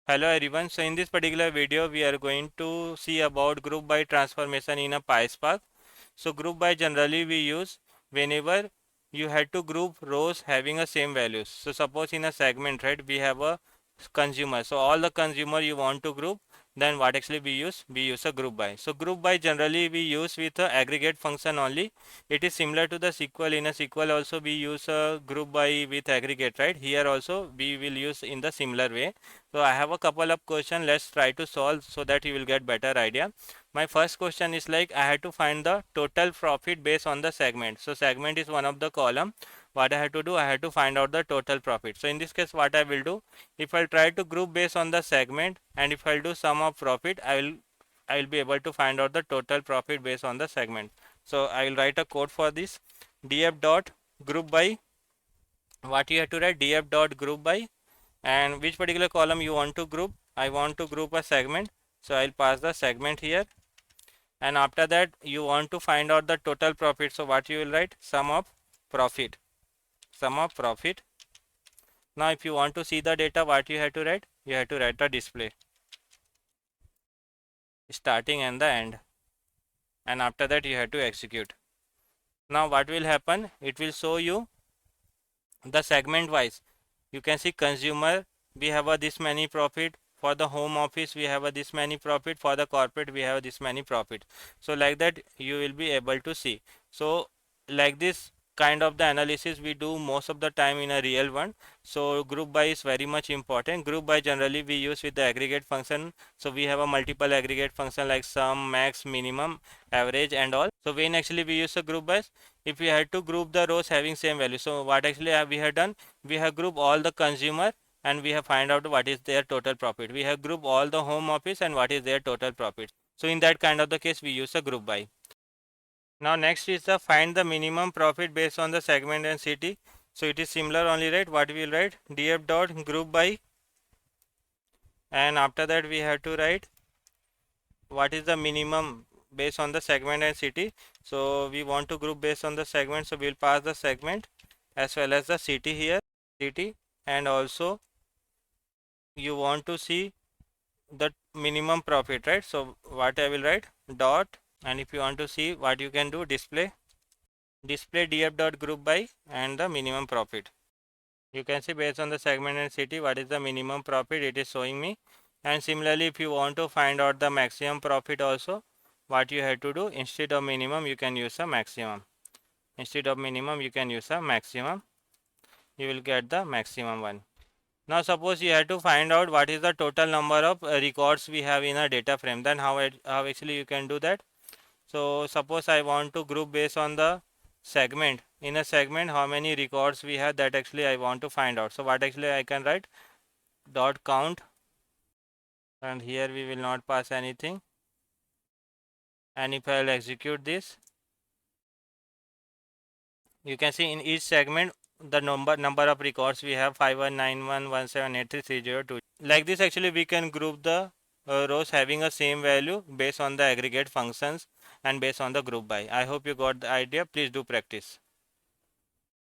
Hello everyone. So in this particular video, we are going to see about group by transformation in a PySpark. So group by generally we use whenever you had to group rows having a same values. So suppose in a segment, right, we have a consumer. So all the consumer you want to group, then what actually we use? We use a group by. So group by generally we use with a aggregate function only. It is similar to the SQL. In a SQL also we use a group by with aggregate, right? Here also we will use in the similar way. So I have a couple of questions. Let's try to solve so that you will get better idea. My first question is like I had to find the total profit based on the segment. So segment is one of the column. What I had to do, I had to find out the total profit. So in this case, what I will do, if I try to group based on the segment and if I'll do sum of profit, I will be able to find out the total profit based on the segment. So I will write a code for this. df dot group by. What you have to write, df dot group by, and which particular column you want to group. I want to group a segment, so I'll pass the segment here. And after that you want to find out the total profit, so what you will write, sum of profit, sum of profit. Now if you want to see the data, what you have to write, you have to write the display starting and the end, and after that you have to execute. Now what will happen, it will show you the segment wise. You can see consumer, we have a this many profit. For the home office we have a this many profit. For the corporate we have this many profit. So like that you will be able to see. So like this kind of the analysis we do most of the time in a real one. So group by is very much important. Group by generally we use with the aggregate function. So we have a multiple aggregate function like sum, max, minimum, average and all. So when actually we use a group by, if we had to group the rows having same value, so what actually we have done, we have grouped all the consumer and we have find out what is their total profit. We have grouped all the home office and what is their total profit. So in that kind of the case we use a group by. Now next is the find the minimum profit based on the segment and city. So it is similar only, right? What we will write, df dot group by, and after that we have to write what is the minimum based on the segment and city. So we want to group based on the segment, so we will pass the segment as well as the city here, city, and also you want to see the minimum profit, right? So what I will write, dot, and if you want to see what you can do, display df dot group by and the minimum profit. You can see based on the segment and city what is the minimum profit it is showing me. And similarly if you want to find out the maximum profit also, what you have to do, instead of minimum you can use a maximum. Instead of minimum you can use a maximum. You will get the maximum one. Now suppose you have to find out what is the total number of records we have in a data frame. Then how actually you can do that. So suppose I want to group based on the segment. In a segment how many records we have, that actually I want to find out. So what actually I can write, dot count, and here we will not pass anything. And if I will execute this, you can see in each segment the number of records we have, 5191178330. Like this actually we can group the rows having a same value based on the aggregate functions and based on the group by. I hope you got the idea. Please do practice.